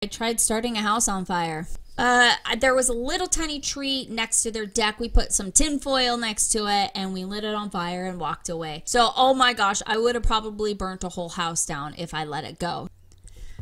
I tried starting a house on fire. There was a little tiny tree next to their deck. We put some tin foil next to it and we lit it on fire and walked away. So, oh my gosh, I would have probably burnt a whole house down if I let it go.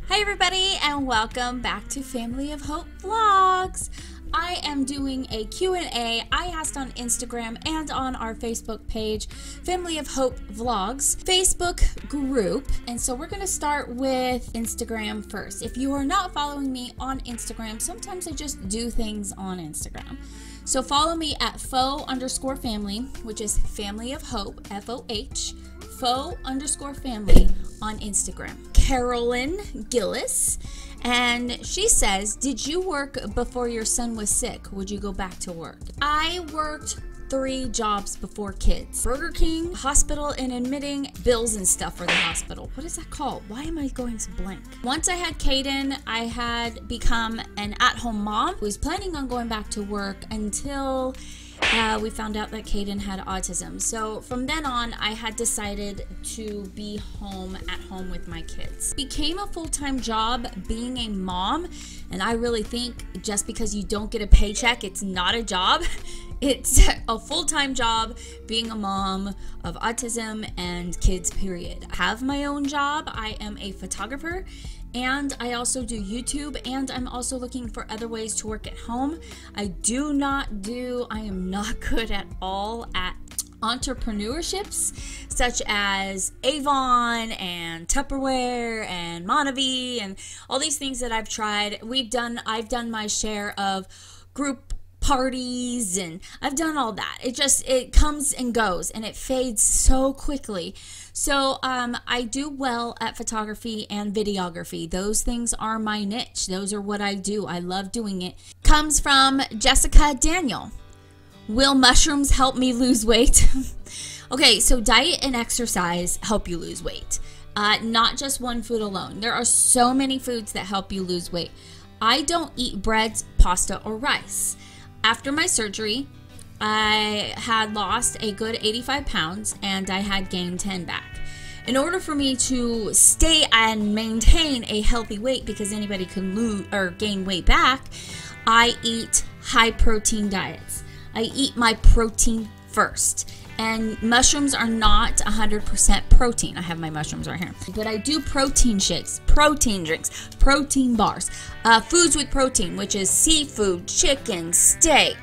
Hi everybody and welcome back to Family of Hope Vlogs. I am doing a Q&A I asked on Instagram and on our Facebook page, Family of Hope Vlogs Facebook group. And so we're going to start with Instagram first. If you are not following me on Instagram, sometimes I just do things on Instagram. So follow me at faux_family, which is Family of Hope, F-O-H, faux_family on Instagram. Carolyn Gillis. And she says, did you work before your son was sick? Would you go back to work? I worked 3 jobs before kids. Burger King, hospital and admitting, bills and stuff for the hospital. What is that called? Why am I going so blank? Once I had Cayden, I had become an at-home mom who was planning on going back to work until we found out that Cayden had autism. So from then on, I had decided to be at home with my kids. It became a full-time job being a mom, and I really think just because you don't get a paycheck, it's not a job. It's a full-time job being a mom of autism and kids, period. I have my own job. I am a photographer. And I also do YouTube, and I'm also looking for other ways to work at home. I am not good at all at entrepreneurships, such as Avon and Tupperware and Monavie and all these things that I've tried. I've done my share of group parties, and I've done all that. It comes and goes and it fades so quickly. So I do well at photography and videography. Those things are my niche. Those are what I do. I love doing it. Comes from Jessica Daniel. Will mushrooms help me lose weight? Okay, so diet and exercise help you lose weight. Not just one food alone. There are so many foods that help you lose weight. I don't eat breads, pasta, or rice. After my surgery, I had lost a good 85 pounds and I had gained 10 back. In order for me to stay and maintain a healthy weight, because anybody can lose or gain weight back, I eat high protein diets. I eat my protein first. And mushrooms are not 100% protein. I have my mushrooms right here. But I do protein shakes, protein drinks, protein bars, foods with protein, which is seafood, chicken, steak,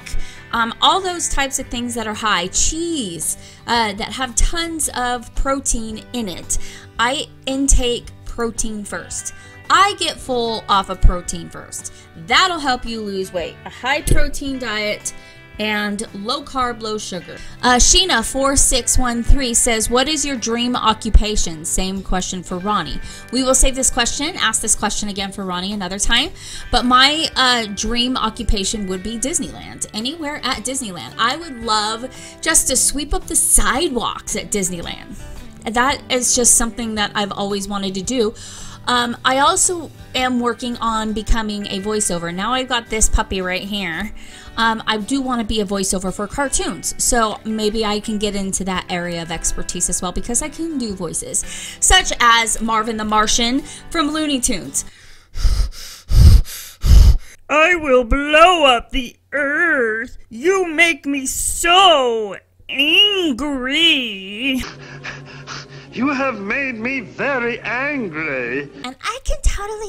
all those types of things that are high, cheese, that have tons of protein in it. I intake protein first. I get full off of protein first. That'll help you lose weight. A high protein diet and low carb, low sugar. Sheena4613 says, what is your dream occupation? Same question for Ronnie. We will save this question, ask this question again for Ronnie another time. But my dream occupation would be Disneyland. Anywhere at Disneyland. I would love just to sweep up the sidewalks at Disneyland. That is just something that I've always wanted to do. I also am working on becoming a voiceover. Now I've got this puppy right here. I do want to be a voiceover for cartoons, so maybe I can get into that area of expertise as well, because I can do voices, such as Marvin the Martian from Looney Tunes. I will blow up the earth. You make me so angry. You have made me very angry. And I can totally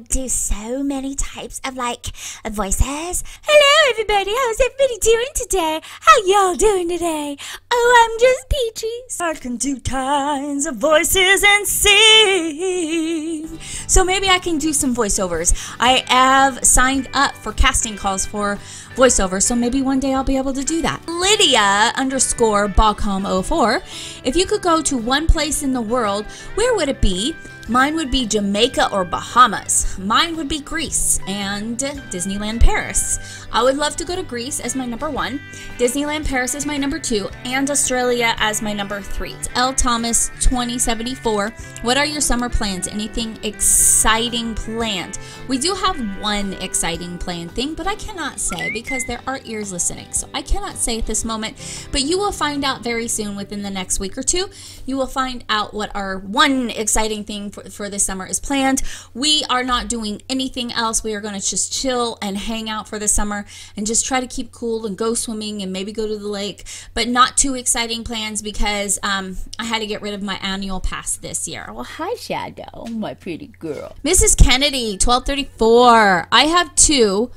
do so many types of voices. Hello everybody, how's everybody doing today? How y'all doing today? Oh, I'm just peachy. I can do kinds of voices and sing. So maybe I can do some voiceovers. I have signed up for casting calls for voiceover, so maybe one day I'll be able to do that. Lydia_Bogholm04. If you could go to one place in the world, where would it be? Mine would be Jamaica or Bahamas. Mine would be Greece and Disneyland Paris. I would love to go to Greece as my number 1, Disneyland Paris as my number 2, and Australia as my number 3. L. Thomas 2074. What are your summer plans? Anything exciting planned? We do have one exciting planned thing, but I cannot say because there are ears listening. So I cannot say at this moment, but you will find out very soon within the next week or two. You will find out what our one exciting thing for this summer is planned. We are not doing anything else. We are going to just chill and hang out for the summer and just try to keep cool and go swimming and maybe go to the lake, but not too exciting plans because I had to get rid of my annual pass this year. Well, hi, Shadow, my pretty girl. Mrs. Kennedy, 1234. I have 2.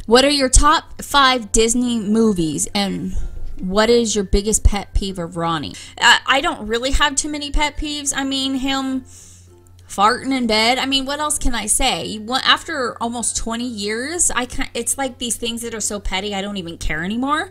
What are your top 5 Disney movies, and what is your biggest pet peeve of Ronnie? I don't really have too many pet peeves. I mean, him farting in bed. I mean, what else can I say? After almost 20 years, it's like these things that are so petty, I don't even care anymore.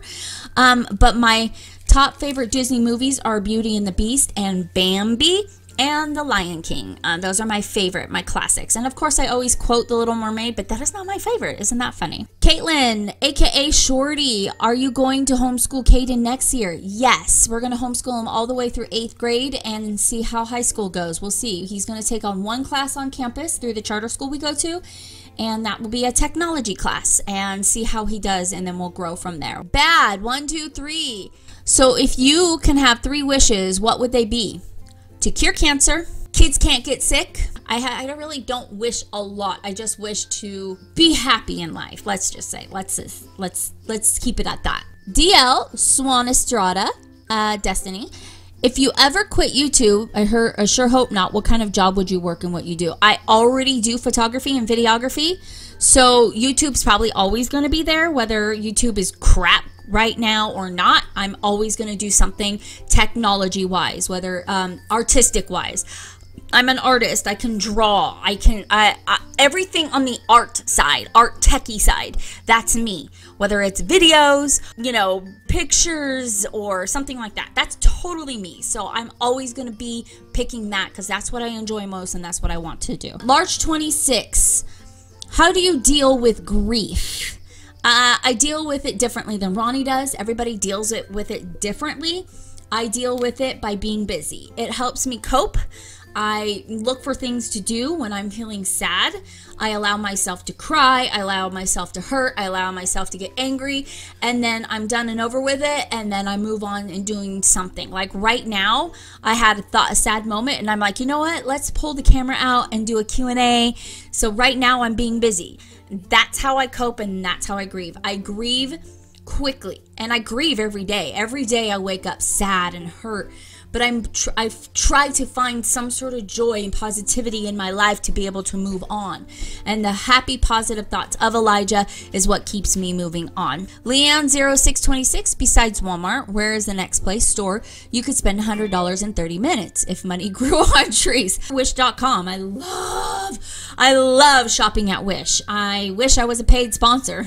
But my top favorite Disney movies are Beauty and the Beast and Bambi and The Lion King. Those are my favorite, my classics. And of course, I always quote The Little Mermaid, but that is not my favorite. Isn't that funny? Caitlin, aka Shorty, are you going to homeschool Cayden next year? Yes, we're going to homeschool him all the way through 8th grade and see how high school goes. We'll see. He's going to take on 1 class on campus through the charter school we go to, and that will be a technology class, and see how he does, and then we'll grow from there. Bad, 1, 2, 3. So if you can have 3 wishes, what would they be? To cure cancer, kids can't get sick. I really don't wish a lot. I just wish to be happy in life. Let's just say, let's keep it at that. DL Swan Estrada, Destiny. If you ever quit YouTube, I sure hope not. What kind of job would you work in? What you do? I already do photography and videography, so YouTube's probably always going to be there, whether YouTube is crap right now or not. I'm always going to do something technology wise, whether artistic wise. I'm an artist. I can draw. Everything on the art side, art techie side, that's me. Whether it's videos, you know, pictures or something like that, that's totally me. So I'm always going to be picking that because that's what I enjoy most and that's what I want to do. Large 26. How do you deal with grief? I deal with it differently than Ronnie does. Everybody deals with it differently. I deal with it by being busy. It helps me cope. I look for things to do when I'm feeling sad. I allow myself to cry. I allow myself to hurt. I allow myself to get angry. And then I'm done and over with it. And then I move on and doing something. Like right now, I had a sad moment. And I'm like, you know what? Let's pull the camera out and do a Q&A. So right now, I'm being busy. That's how I cope and that's how I grieve. I grieve quickly and I grieve every day. Every day I wake up sad and hurt. But I've tried to find some sort of joy and positivity in my life to be able to move on. And the happy, positive thoughts of Elijah is what keeps me moving on. Leanne0626, besides Walmart, where is the next place store you could spend $100 in 30 minutes if money grew on trees? Wish.com. I love shopping at Wish. I wish I was a paid sponsor.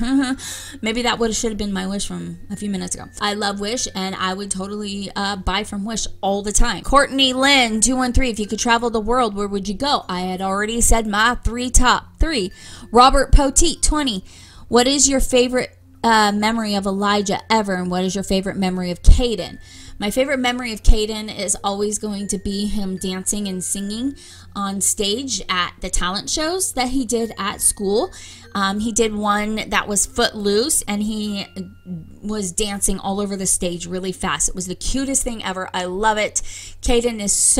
Maybe that should have been my wish from a few minutes ago. I love Wish, and I would totally buy from Wish all the time. Courtney Lynn 213, if you could travel the world, where would you go? I had already said my top three. Robert Poteet 20, what is your favorite memory of Elijah ever, and what is your favorite memory of Cayden? My favorite memory of Cayden is always going to be him dancing and singing on stage at the talent shows that he did at school. He did one that was Footloose, and he was dancing all over the stage really fast. It was the cutest thing ever. I love it. Cayden is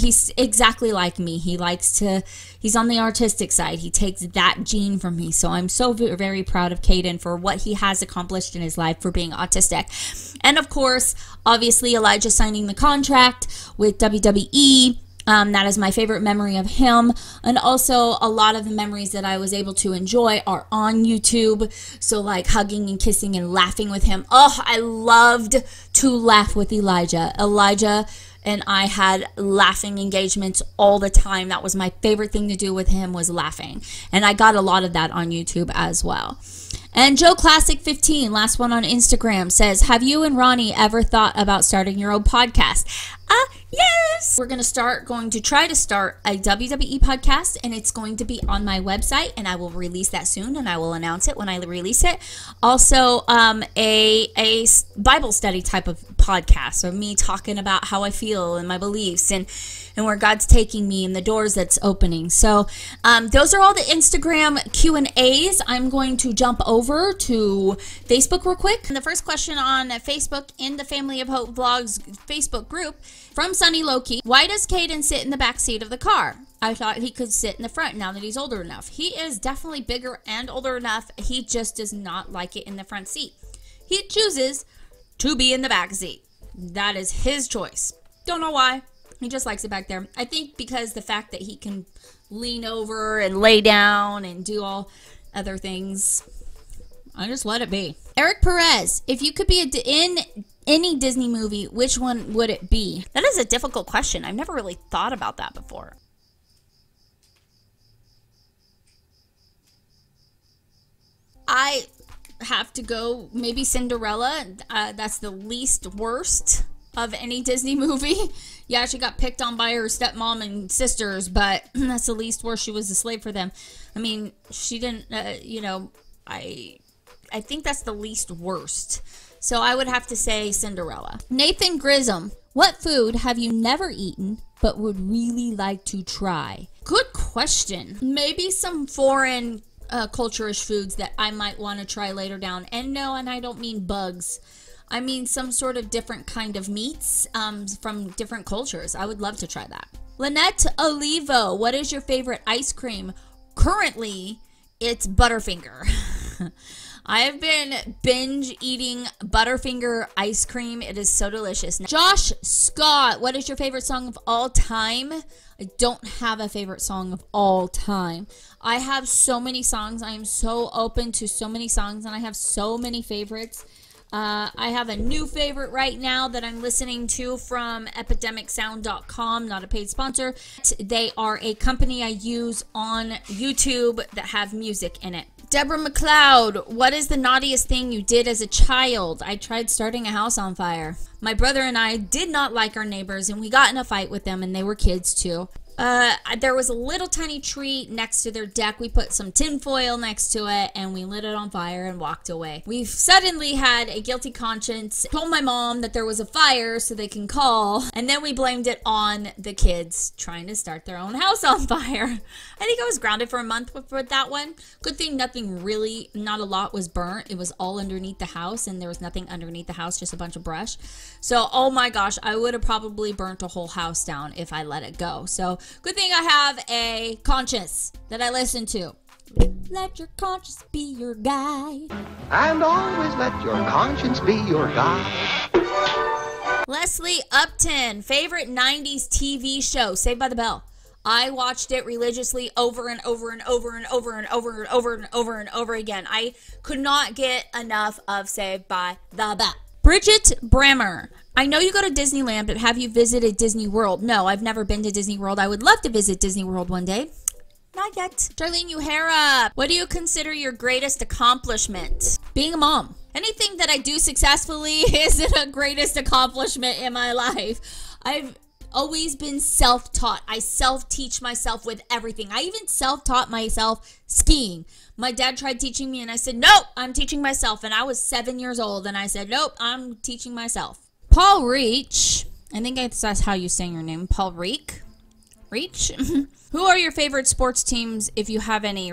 he's exactly like me. He's on the artistic side. He takes that gene from me. So I'm so very proud of Cayden for what he has accomplished in his life for being autistic. And of course, obviously, Elijah signing the contract with WWE. That is my favorite memory of him. And also a lot of the memories that I was able to enjoy are on YouTube. So like hugging and kissing and laughing with him. Oh, I loved to laugh with Elijah. Elijah and I had laughing engagements all the time. That was my favorite thing to do with him, was laughing. And I got a lot of that on YouTube as well. And Joe Classic 15, last one on Instagram, says, have you and Ronnie ever thought about starting your own podcast? Yes. We're going to try to start a WWE podcast, and it's going to be on my website, and I will release that soon, and I will announce it when I release it. Also, a Bible study type of podcast, so me talking about how I feel and my beliefs and where God's taking me and the doors that's opening. So those are all the Instagram Q&As. I'm going to jump over to Facebook real quick. And the first question on Facebook in the Family of Hope Vlogs Facebook group from Sunny Loki: why does Cayden sit in the back seat of the car? I thought he could sit in the front now that he's older enough. He is definitely bigger and older enough. He just does not like it in the front seat. He chooses to be in the back seat. That is his choice. Don't know why. He just likes it back there. I think because the fact that he can lean over and lay down and do all other things. I just let it be. Eric Perez, if you could be in any Disney movie, which one would it be? That is a difficult question. I've never really thought about that before. I have to go maybe Cinderella. That's the least worst of any Disney movie. Yeah, she got picked on by her stepmom and sisters, but that's the least worst. She was a slave for them. I mean, she didn't, I think that's the least worst. So I would have to say Cinderella. Nathan Grissom, what food have you never eaten but would really like to try? Good question. Maybe some foreign culture-ish foods that I might want to try later down. And no, and I don't mean bugs. I mean some sort of different kind of meats from different cultures. I would love to try that. Lynette Olivo, what is your favorite ice cream? Currently, it's Butterfinger. I have been binge eating Butterfinger ice cream. It is so delicious. Josh Scott, what is your favorite song of all time? I don't have a favorite song of all time. I have so many songs. I am so open to so many songs, and I have so many favorites. I have a new favorite right now that I'm listening to from epidemicsound.com, not a paid sponsor. They are a company I use on YouTube that have music in it. Debra Mcleod, what is the naughtiest thing you did as a child? I tried starting a house on fire. My brother and I did not like our neighbors, and we got in a fight with them, and they were kids too. There was a little tiny tree next to their deck. We put some tin foil next to it, and we lit it on fire and walked away. We suddenly had a guilty conscience, told my mom that there was a fire so they can call, and then we blamed it on the kids trying to start their own house on fire. I think I was grounded for a month with that one. Good thing nothing really, not a lot was burnt. It was all underneath the house, and there was nothing underneath the house, just a bunch of brush. So, oh my gosh, I would have probably burnt a whole house down if I let it go. So, good thing I have a conscience that I listen to. Let your conscience be your guide. And always let your conscience be your guide. Leslie Upton, favorite 90s TV show, Saved by the Bell. I watched it religiously over and over and over and over and over and over and over and over again. I could not get enough of Saved by the Bell. Bridget Brammer, I know you go to Disneyland, but have you visited Disney World? No, I've never been to Disney World. I would love to visit Disney World one day. Not yet. Charlene Uyehara, what do you consider your greatest accomplishment? Being a mom. Anything that I do successfully is a greatest accomplishment in my life. I've always been self-taught. I self-teach myself with everything. I even self-taught myself skiing. My dad tried teaching me, and I said, nope, I'm teaching myself. And I was 7 years old, and I said, nope, I'm teaching myself. Paul Reach, I think that's how you say your name, Paul Reach. Who are your favorite sports teams, if you have any?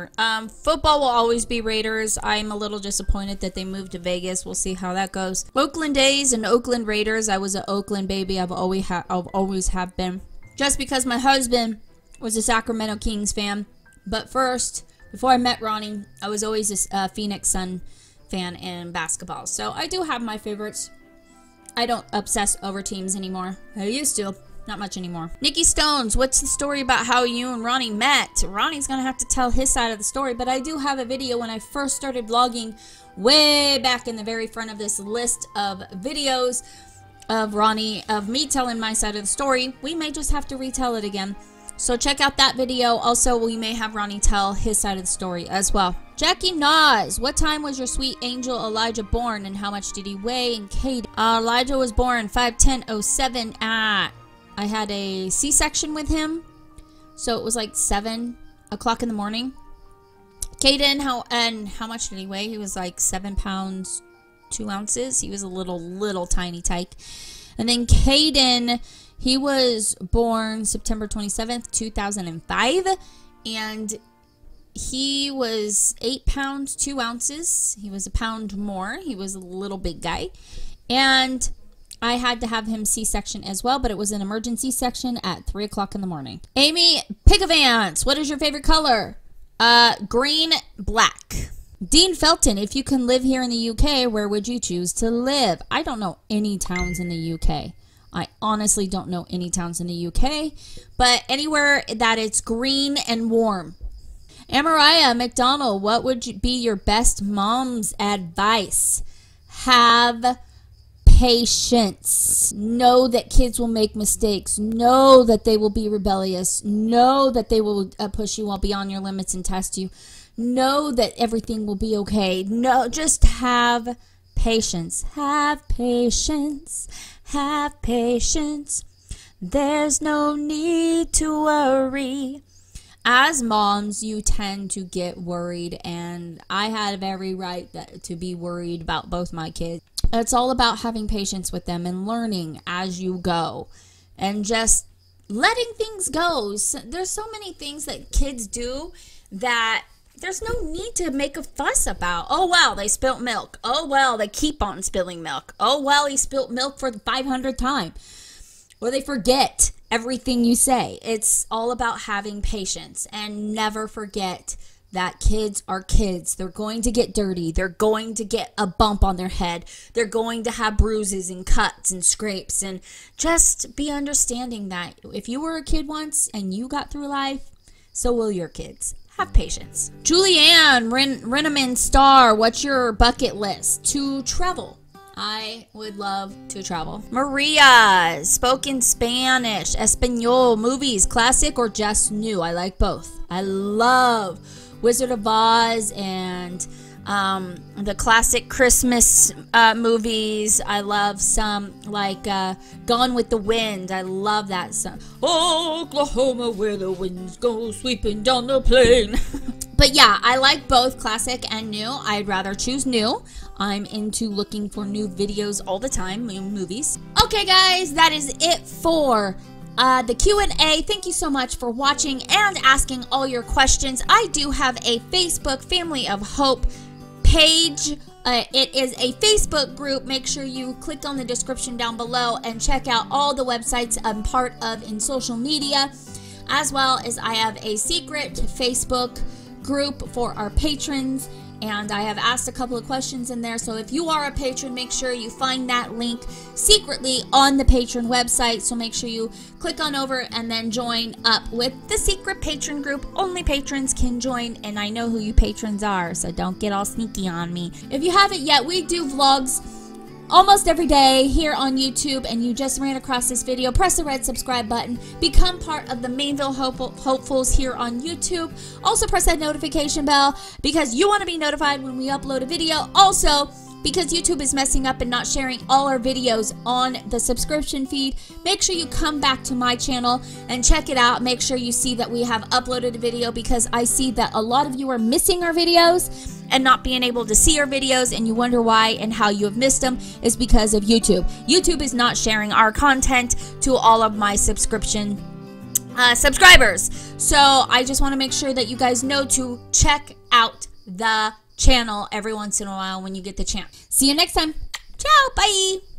Football will always be Raiders. I'm a little disappointed that they moved to Vegas. We'll see how that goes. Oakland A's and Oakland Raiders. I was an Oakland baby. I've always have been. Just because my husband was a Sacramento Kings fan. But first, before I met Ronnie, I was always a Phoenix Sun fan in basketball. So I do have my favorites. I don't obsess over teams anymore. I used to. Not much anymore. Nikki Stones, what's the story about how you and Ronnie met? Ronnie's gonna have to tell his side of the story, but I do have a video when I first started vlogging way back in the very front of this list of videos of Ronnie, of me telling my side of the story. We may just have to retell it again. So check out that video. Also, we may have Ronnie tell his side of the story as well. Jackie Nas, what time was your sweet angel Elijah born, and how much did he weigh? And Kayde, Elijah was born 5/10/07 at... I had a C-section with him, so it was like 7 o'clock in the morning. Cayden, how much did he weigh? He was like 7 pounds 2 ounces. He was a little tiny tyke. And then Cayden, he was born September 27th, 2005, and he was 8 pounds 2 ounces. He was a pound more. He was a little big guy. And I had to have him C-section as well, but it was an emergency section at 3 o'clock in the morning. Amy Pickavance, what is your favorite color? Green, black. Dean Felton, if you can live here in the UK, where would you choose to live? I don't know any towns in the UK. I honestly don't know any towns in the UK, but anywhere that it's green and warm. Amariah McDonald, what would be your best mom's advice? Have patience. Know that kids will make mistakes. Know that they will be rebellious. Know that they will push you beyond your limits and test you. Know that everything will be okay. No, just have patience. Have patience. Have patience. There's no need to worry. As moms, you tend to get worried, and I had every right to be worried about both my kids. It's all about having patience with them and learning as you go and just letting things go. There's so many things that kids do that there's no need to make a fuss about. Oh, well, they spilt milk. Oh, well, they keep on spilling milk. Oh, well, he spilt milk for the 500th time. Or they forget everything you say. It's all about having patience, and never forget that kids are kids. They're going to get dirty. They're going to get a bump on their head. They're going to have bruises and cuts and scrapes. And just be understanding that if you were a kid once and you got through life, so will your kids. Have patience. Julianne Renneman Star, what's your bucket list? To travel. I would love to travel. Maria, spoken Spanish, Espanol, movies, classic or just new? I like both. I love Wizard of Oz and the classic Christmas movies. I love some like Gone with the Wind. I love that song. Oklahoma, where the winds go sweeping down the plain. But yeah, I like both classic and new. I'd rather choose new. I'm into looking for new videos all the time, new movies. Okay, guys, that is it for the Q&A. Thank you so much for watching and asking all your questions. I do have a Facebook Family of Hope page. It is a Facebook group. Make sure you click on the description down below and check out all the websites I'm part of in social media, as well as I have a secret Facebook group for our patrons, and I have asked a couple of questions in there. So if you are a patron, make sure you find that link secretly on the patron website. So make sure you click on over and then join up with the secret patron group. Only patrons can join, and I know who you patrons are, so don't get all sneaky on me. If you haven't yet, we do vlogs almost every day here on YouTube, and you just ran across this video, press the red subscribe button, become part of the Mainville Hopefuls here on YouTube. Also press that notification bell because you want to be notified when we upload a video. Also, because YouTube is messing up and not sharing all our videos on the subscription feed, make sure you come back to my channel and check it out. Make sure you see that we have uploaded a video, because I see that a lot of you are missing our videos and not being able to see our videos, and you wonder why and how you have missed them. Is because of YouTube. YouTube is not sharing our content to all of my subscription subscribers. So I just want to make sure that you guys know to check out the channel every once in a while when you get the chance. See you next time. Ciao. Bye.